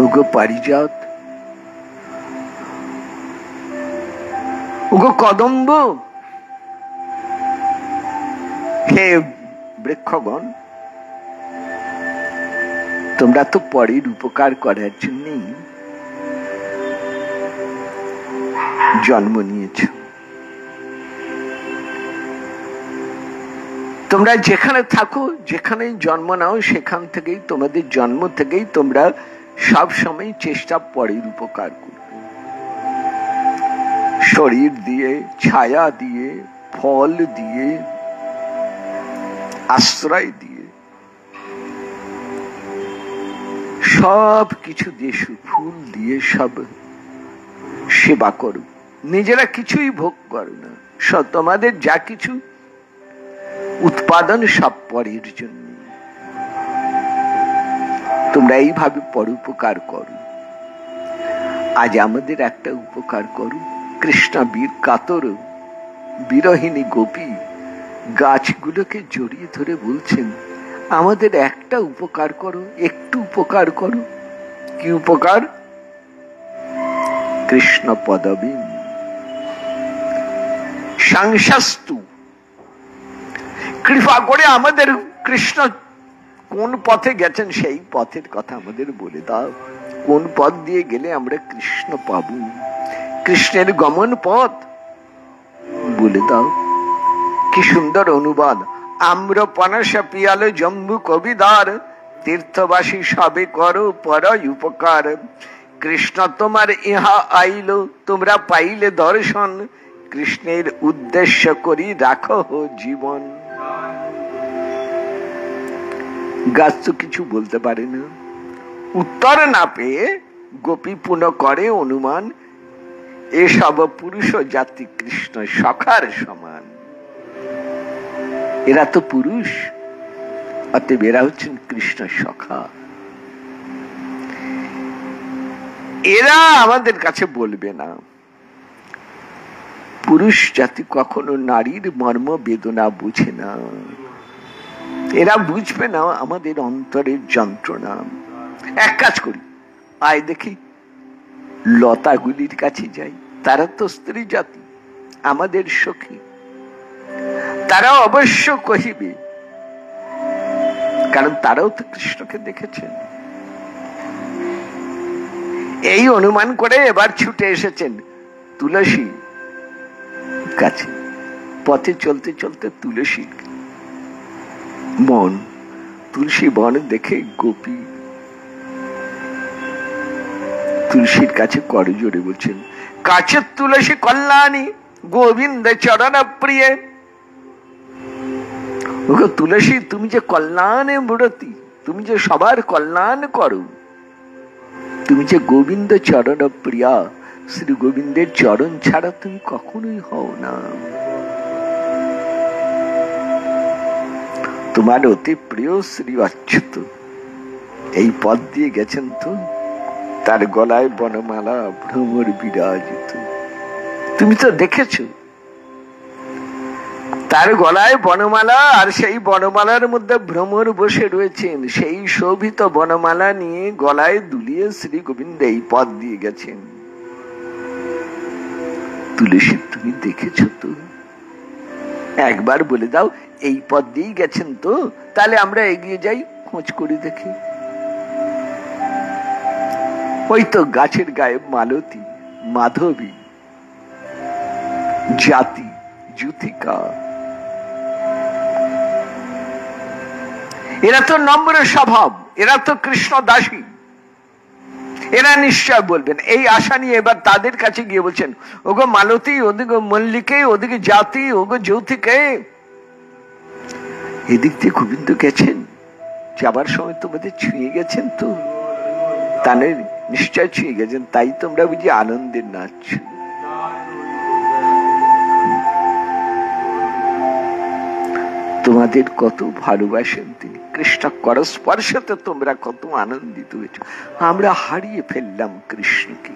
ওগো পারিজাত, ওগো কদম্ব, হে বৃক্ষগণ, তোমরা তো পরের উপকার করার জন্যই জন্ম নিয়েছ। তোমরা যেখানে থাকো, যেখানে জন্ম নাও, সেখান থেকেই তোমাদের জন্ম থেকেই তোমরা সব সময় চেষ্টা পরের উপকার করবে, শরীর দিয়ে, ছায়া দিয়ে, ফল দিয়ে, আশ্রয় দিয়ে, সব কিছু দিয়ে, ফুল দিয়ে সব সেবা করো। নিজেরা কিছুই ভোগ করো না, তোমাদের যা কিছু উৎপাদন সব পরের জন্য। তোমরা এইভাবে পরোপকার করো। আজ আমাদের একটা উপকার করো। কৃষ্ণ বীর কাতর বিরহিনী গোপী গাছগুলোকে জড়িয়ে ধরে বলছেন আমাদের একটা উপকার করো, একটু উপকার করো। কি উপকার? কৃষ্ণ পদবী সংশস্তু, কৃপা করে আমাদের কৃষ্ণ কোন পথে গেছেন সেই পথের কথা আমাদের বলে দাও। কোন পথ দিয়ে গেলে আমরা কৃষ্ণ পাবো, কৃষ্ণের গমন পথ বলে দাও। কি সুন্দর অনুবাদ। আম্র পনস পিয়াল জম্বু কবিদার, তীর্থবাসী সবে করো পর উপকার। কৃষ্ণ তোমার ইহা আইল, তোমরা পাইলে দর্শন, কৃষ্ণের উদ্দেশ্য করি রাখো জীবন। গাছ তো কিছু বলতে পারে না, উত্তর না পেয়ে গোপী পুনঃ করে অনুমান, এসব পুরুষ জাতি কৃষ্ণ সখার সমান। এরা তো পুরুষ, অতএব এরা হচ্ছেন কৃষ্ণ সখা। এরা আমাদের কাছে বলবে না। পুরুষ জাতি কখনো নারীর মর্ম বেদনা বুঝে না, এরা বুঝবে না আমাদের অন্তরের যন্ত্রণা। এক কাজ করি, আয় দেখি লতাগুলির কাছে যাই, তারা তো স্ত্রী জাতি, আমাদের সখী, তারা অবশ্য কহিবে, কারণ তারাও তো কৃষ্ণকে দেখেছেন। এই অনুমান করে এবার ছুটে এসেছেন তুলসী কাছে। পথে চলতে চলতে তুলসী বন, তুলসী বন দেখে গোপী তুলসীর কাছে করজোড়ে বলছেন, কাছে তুলসী কল্যাণী গোবিন্দ চরণ প্রিয়, ওগো তুলসী, তুমি যে কল্যাণে মূরতি, তুমি যে সবার কল্যাণ করো, তুমি যে গোবিন্দ চরণ প্রিয়া, শ্রী গোবিন্দের চরণ ছাড়া তুমি কখনোই হও না। তোমার অতি প্রিয় শ্রী অচ্যুত এই পথ দিয়ে গেছেন তো, তার গলায় বনমালা ভ্রমর বিরাজিত। তুমি তো দেখেছো তার গলায় বনমালা, আর সেই বনমালার মধ্যে ভ্রমর বসে রয়েছেন। সেই শোভিত বনমালা নিয়ে গলায় দুলিয়ে শ্রী গোবিন্দ এই পথ দিয়ে গেছেন। তুলসী, তুমি দেখেছো তো? একবার বলে দাও, এই পথ দিয়েই গেছেন তো, তাহলে আমরা এগিয়ে যাই, খোঁজ করে দেখি। ওই তো গাছের গায়ে মালতী, মাধবী, জাতি, যুথিকা, এরা তো নম্র স্বভাব, এরা তো কৃষ্ণ দাসী, এরা নিশ্চয় বলবেন। এই আশা নিয়ে এবার তাদের কাছে গিয়ে বলছেন, ওগো মালতী, ওদিকে মল্লিকে, ওদিকে জাতি, ওগো যৌথিকে, এদিক দিয়ে গোবিন্দ গেছেন, যাবার সময় তোমাদের ছুঁয়ে গেছেন তো? তাহলে নিশ্চয় ছুঁয়ে গেছেন, তাই তোমরা বুঝি আনন্দের নাচ। তোমাদের কত ভালোবাসেন তিনি, কৃষ্ণ করস্পর্শতে তোমরা কত আনন্দিত হয়েছ। আমরা হারিয়ে ফেললাম কৃষ্ণকে,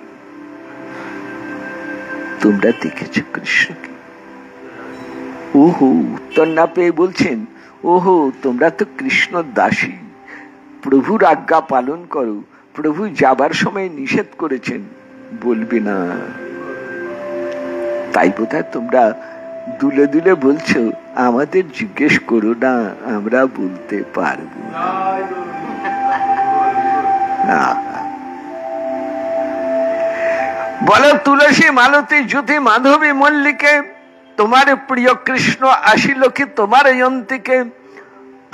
তোমরা দেখেছ কৃষ্ণকে? ওহো, উত্তর না পেয়ে বলছেন, ওহো, তোমরা তো কৃষ্ণ দাসী, প্রভুর আজ্ঞা পালন করো, প্রভু যাবার সময় নিষেধ করেছেন, বলবে না। তাই বোধহয় তোমরা দুলে দুলে বলছো, আমাদের জিজ্ঞেস করো না, আমরা বলতে পারবো না। বলো তুলসী, মালতী, যুথি, মাধবী, মল্লিকে, তোমার প্রিয় কৃষ্ণ আসিল কি তোমার অন্তিকে?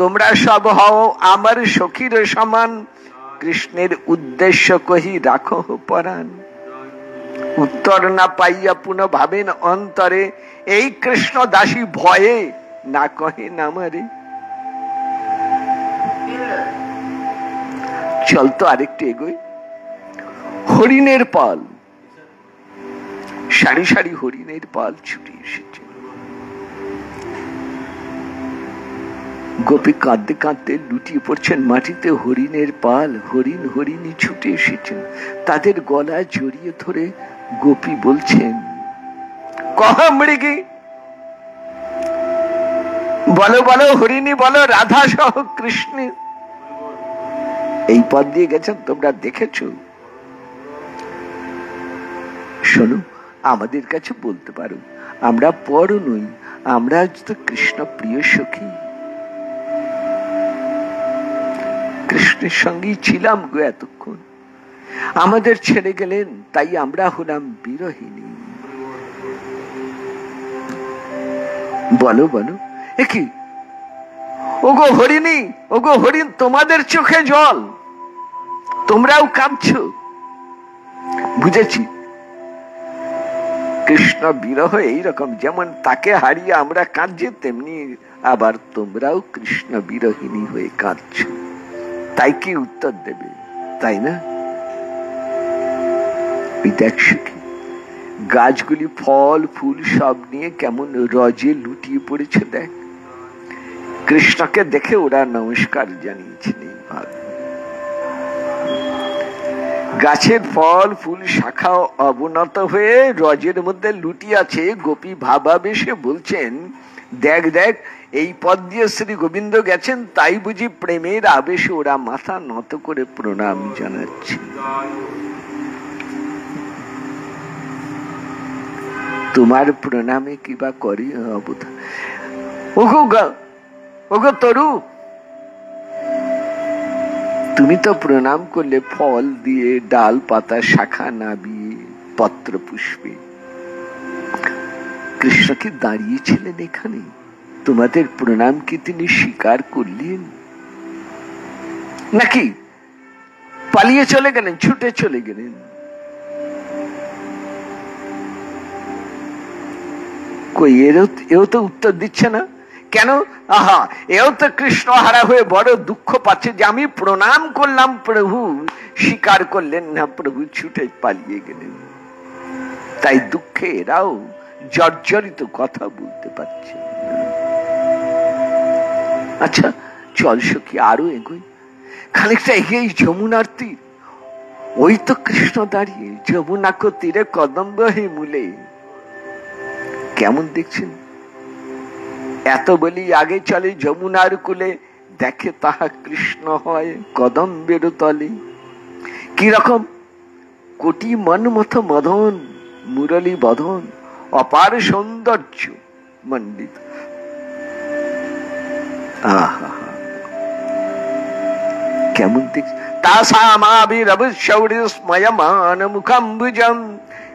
তোমরা সব হও আমার সখীর সমান, কৃষ্ণের উদ্দেশ্য কহি রাখো পরাণ। উত্তর না পাইয়া পুনঃ ভাবেন অন্তরে, এই কৃষ্ণ দাসী ভয়ে না কহে নামারে। চল তো আরেকটু এগোই। হরিণের পাল, সারি সারি হরিণের পাল ছুটে এসেছে। গোপী কাঁদতে কাঁদতে লুটিয়ে পড়ছেন মাটিতে। হরিণের পাল, হরিণ হরিণী ছুটে এসেছেন, তাদের গলা জড়িয়ে ধরে গোপী বলছেন, কহ মৃগী, বলো বলো হরিণী বলো, রাধা সহ কৃষ্ণ এই পথ দিয়ে গেছেন, তোমরা দেখেছো? শোনো, আমাদের কাছে বলতে পারো, আমরা পর নই, আমরা তো কৃষ্ণ প্রিয় সখী, কৃষ্ণের সঙ্গেই ছিলাম গো এতক্ষণ, আমাদের ছেড়ে গেলেন, তাই আমরা হলাম বিরহিনী। বলো বলো, একই ওগো হরিণী, ওগো হরিণ, তোমাদের চোখে জল, তোমরাও কাঁদছো। বুঝেছি, কৃষ্ণ বিরহ এইরকম, যেমন তাকে হারিয়ে আমরা কাঁদছি, তেমনি আবার তোমরাও কৃষ্ণ বিরহিনী হয়ে কাঁদছো। তাই কি উত্তর দেবে, তাই না? দেখ সখী, গাছগুলি ফল ফুল সব নিয়ে কেমন রজে লুটিয়ে পড়েছে। দেখ, কৃষ্ণকে দেখে ওরা নমস্কার জানিয়েছে। গাছের ফল ফুল শাখা অবনত হয়ে রজের মধ্যে লুটিয়ে আছে। গোপী ভাবাবেশে বলছেন, দেখ দেখ, এই পথ দিয়ে শ্রী গোবিন্দ গেছেন, তাই বুঝি প্রেমের আবেশে ওরা মাথা নত করে প্রণাম জানাচ্ছে। তোমার প্রণামে কিবা করি অবধা। ওগো তরু, তুমি তো প্রণাম করলে ফল দিয়ে, ডাল পাতা শাখা নাবিয়ে, পত্র পুষ্পে। কৃষ্ণ কি দাঁড়িয়েছিলেন এখানে? তোমাদের প্রণাম কি তিনি স্বীকার করলেন, নাকি পালিয়ে চলে গেলেন, ছুটে চলে গেলেন? কই, এও তো উত্তর দিচ্ছে না। কেন? আহা, এও তো কৃষ্ণ হারা হয়ে বড় দুঃখ পাচ্ছে যে আমি প্রণাম করলাম, প্রভু স্বীকার করলেন না, প্রভু ছুটে পালিয়ে গেলেন। তাই দুঃখে এরাও জর্জরিত, কথা বলতে পারছে। আচ্ছা চল সখী আরো এগোই। খানিকটা এগিয়ে যমুনার তীর, ওই তো কৃষ্ণ দাঁড়িয়ে, যমুনাকে তীরে কদম্ব হে মূলে। কেমন দেখছেন? এত বলি আগে চলে যমুনার কূলে, দেখে তাহা কৃষ্ণ হয় কদম্বের তলে। কি রকম? কোটি মনমথ মদন, মুরলী বদন, অপার সৌন্দর্য মণ্ডিত। আহা, কেমন দেখছে? তাসামাবিরবশৌরিস্ময়মান মুখম্বুজম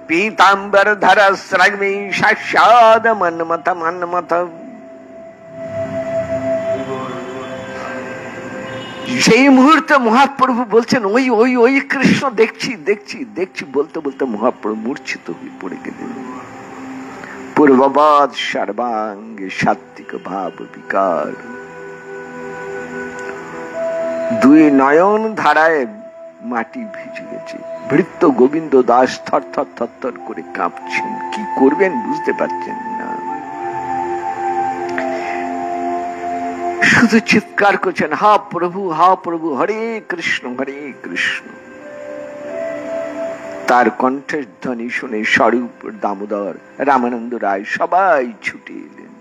পীতাম্বর ধর স্রগ্মি সাক্ষাৎ মন্মথ মন্মথ। সেই মুহূর্তে মহাপ্রভু বলছেন, ওই ওই ওই কৃষ্ণ দেখছি দেখছি দেখছি। বলতে বলতে মহাপ্রভু মূর্ছিত হয়ে পড়ে গেলেন। পূর্ববৎ সর্বাঙ্গে সাত্বিক ভাব বিকার, দুই নয়ন ধারায় মাটি ভিজে গেছে। ভৃত্য গোবিন্দ দাস থর থর থর থর করে কাঁপছেন, কি করবেন বুঝতে পারছেন না। শুধু চিৎকার করছেন, হা প্রভু, হা প্রভু, হরে কৃষ্ণ হরে কৃষ্ণ। তার কণ্ঠের ধ্বনি শুনে স্বরূপ, দামোদর, রামানন্দ রায় সবাই ছুটে এলেন।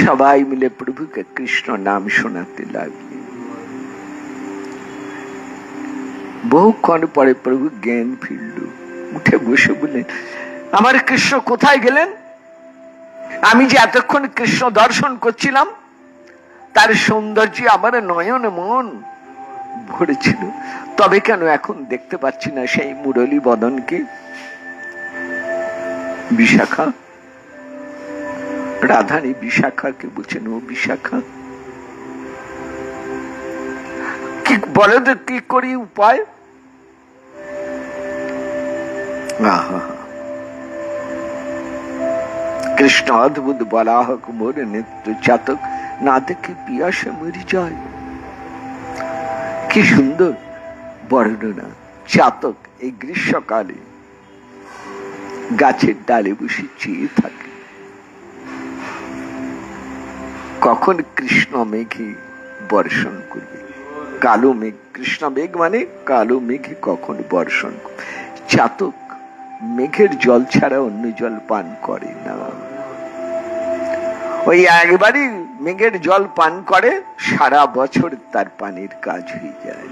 সবাই মিলে প্রভুকে কৃষ্ণ নাম শোনাতে লাগলেন। বহুক্ষণ পরে প্রভু জ্ঞান ফিরল, উঠে বসে বললেন, আমার কৃষ্ণ কোথায় গেলেন? আমি যে এতক্ষণ কৃষ্ণ দর্শন করছিলাম, তার সৌন্দর্য আমার নয়ন মন ভরেছিল, তবে কেন এখন দেখতে পাচ্ছি না সেই মুরলী বদনকে? বিশাখা, রাধানী বিশাখাকে বলছেন, ও বিশাখা, কি বলে তো, কি করি উপায়? কৃষ্ণ অদ্ভুত বলাহক মোর নেত্র চাতক, না দেখে পিয়াসে মরি যায়। কি সুন্দর বর্ণনা। চাতক এই গ্রীষ্মকালে গাছের ডালে বসে চেয়ে থাকে, কখন কৃষ্ণ মেঘে বর্ষণ করবে। কালো মেঘ, কৃষ্ণ মেঘ মানে কালো মেঘে কখন বর্ষণ করবে। চাতক মেঘের জল ছাড়া অন্য জল পান করে না। ওই একবারই মেঘের জল পান করে, সারা বছর তার পানির কাজ হয়ে যায়।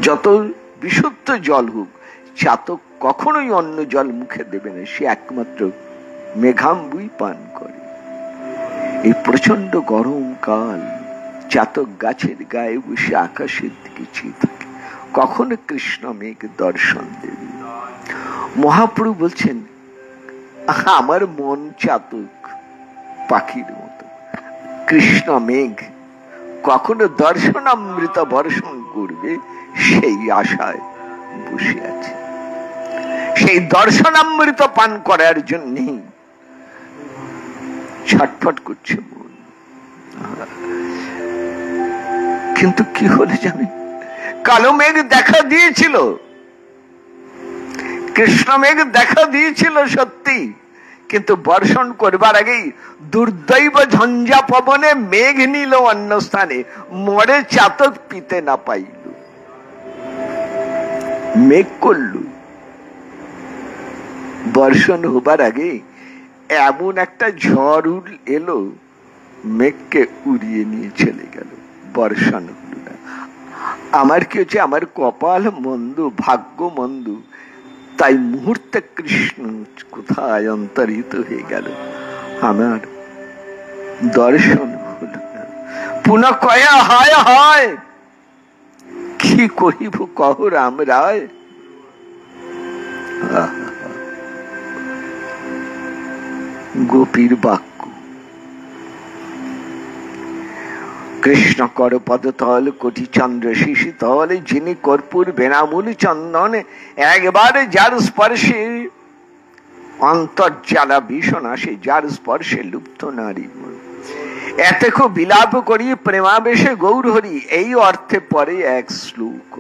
যত বিশুদ্ধ জল হোক, চাতক কখনোই অন্য জল মুখে দেবে না, সে একমাত্র মেঘাম্বুই পান করে। এই প্রচন্ড গরম কাল, চাতক গাছের গায়ে বসে আকাশের দিকে চেয়ে থাকে, কখন কৃষ্ণ মেঘ দর্শন দেবে। মহাপ্রভু বলছেন, আমার মন চাতক পাখির মতো, কৃষ্ণ মেঘ কখনো দর্শনামৃত বর্ষণ করবে সেই আশায় বসে আছে। সেই দর্শনামৃত পান করার জন্য ছটফট করছে মন। কিন্তু কি হলে জানে, কালো মেঘ দেখা দিয়েছিল, কৃষ্ণ মেঘ দেখা দিয়েছিল সত্যি, কিন্তু বর্ষণ করবার আগেই দুর্দৈব ঝঞ্ঝা পবনে মেঘ নিল অন্য স্থানে, মরে চাতক পিতে না পাইল। মেঘ করল, বর্ষণ হবার আগে এমন একটা ঝড় এলো, মেঘকে উড়িয়ে নিয়ে চলে গেল, বর্ষণ হলো না। আমার কি হচ্ছে, আমার কপাল মন্দ, ভাগ্য মন্দ, তাই মুহূর্তে কৃষ্ণ কোথায় অন্তর্হিত হয়ে গেল, আমার দর্শন হলো না। পুনঃ কয়া হায় হায়, কি করিব কহ রাম রায়। গোপীর বাক্য, কৃষ্ণ কর পদতল কোটি চন্দ্র শিশি তল, যিনি কর্পূর বেনামূল চন্দন, একবার যার স্পর্শে অন্তর্জ্বালা ভীষণ আসে যার স্পর্শে লুপ্ত নারী। এতে খুব বিলাপ করি প্রেমাবেশে গৌর হরি, এই অর্থে পরে এক শ্লোক।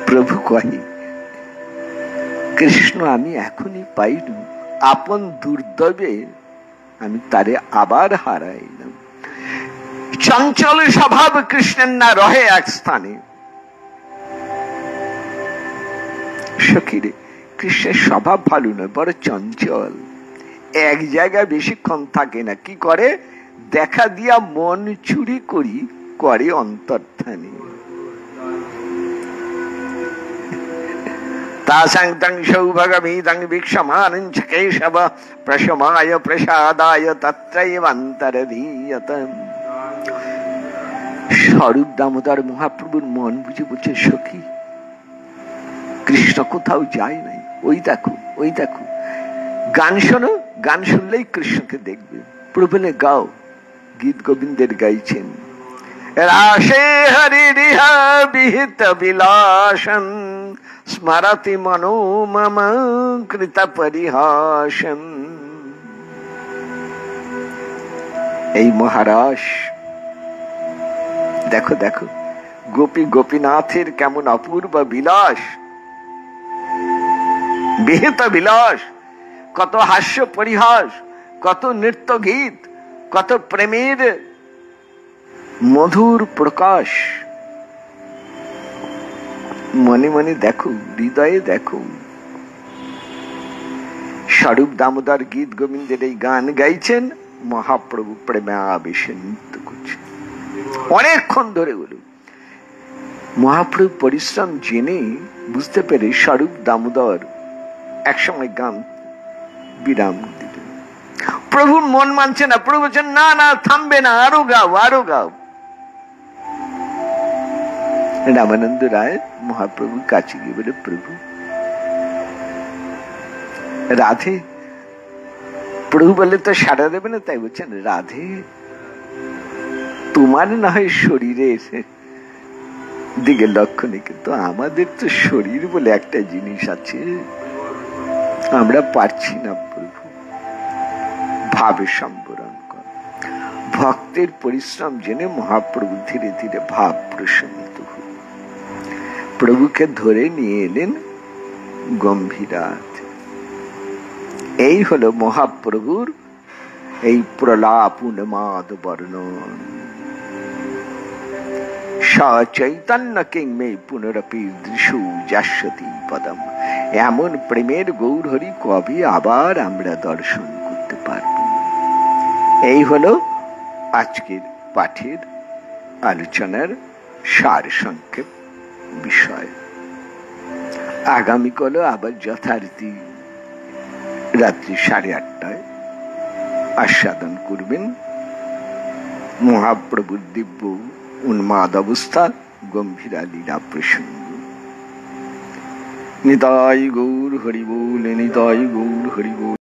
প্রভু কহে কৃষ্ণ আমি এখনই পাইলু, আপন দুর্দবে আমি তারে আবার হারাইলাম। চঞ্চল স্বভাব কৃষ্ণের না রহে এক স্থানে। সখীরে কৃষ্ণের স্বভাব ভালো নয়, বড় চঞ্চল, এক জায়গায় বেশিক্ষণ থাকে না। কি করে? দেখা দিয়া মন চুরি করি করে অন্তর্ধানে। তাসাং তং সৌভগমিদং ভিক্ষমানং চ কেশব প্রশমায় প্রসাদায় তত্রৈবান্তরধীয়ত। স্বরূপ দামোদর মহাপ্রভুর মন বুঝে বলছে, সখী কৃষ্ণ কোথাও যায় নাই, ওই দেখো ওই দেখো। গান শোনো, গান শুনলেই কৃষ্ণকে দেখবে। প্রভু বলে গাও, গীত গোবিন্দের গাইছেন। রাশে হরি রিহা বিহিত বিলাসন স্মরতি মনো মম কৃত পরিহাসন। এই মহারাজ দেখো দেখো, গোপী গোপীনাথের কেমন অপূর্ব বিলাস, বিহিত বিলাস, কত হাস্য পরিহাস, কত নৃত্য গীত, কত প্রেমের মধুর প্রকাশ। মনে মনে দেখো, হৃদয়ে দেখো। স্বরূপ দামোদর গীত গোবিন্দের এই গান গাইছেন, মহাপ্রভু প্রেমে আবেশে নৃত্য করছেন অনেকক্ষণ ধরে। বলুন মহাপ্রভু পরিশ্রম জেনে বুঝতে পেরে স্বরূপ দামোদর একসময় গান বিরাম দিলেন। প্রভুর মন মানছে না। প্রভু বলছেন না না, থামবে না, আরো গাও আরো গাও। রামানন্দ রায় মহাপ্রভুর কাছে গিয়ে বলে, প্রভু রাধে। প্রভু বলে তো সাড়া দেবে না, তাই বলছেন রাধে তোমার না হয় শরীরের দিকে লক্ষ্য নেই, কিন্তু আমাদের তো শরীর বলে একটা জিনিস আছে, আমরা পারছি না প্রভু ভাবে সম্বরণ কর। ভক্তের পরিশ্রম জেনে মহাপ্রভু ধীরে ধীরে ভাব প্রশমিত হল। প্রভুকে ধরে নিয়ে এলেন গম্ভীরাত। এই হলো মহাপ্রভুর এই প্রলাপ উন্মাদ বর্ণন। সচৈতন্য কিংমে পুনরপি দৃশু যাস্যতি পদম। এমন প্রেমের গৌর হরি কবে আবার আমরা দর্শন করতে পারব? এই হলো আজকের পাঠের আলোচনার সার সংক্ষেপ বিষয়। আগামীকালও আবার যথারীতি রাত্রি 8:30টায় আস্বাদন করবেন মহাপ্রভুর দিব্য উন্মাদ অবস্থা, গম্ভীরা লীলা প্রসঙ্গ। নিতাই গৌর হরি বল, নিতাই গৌর হরি বল।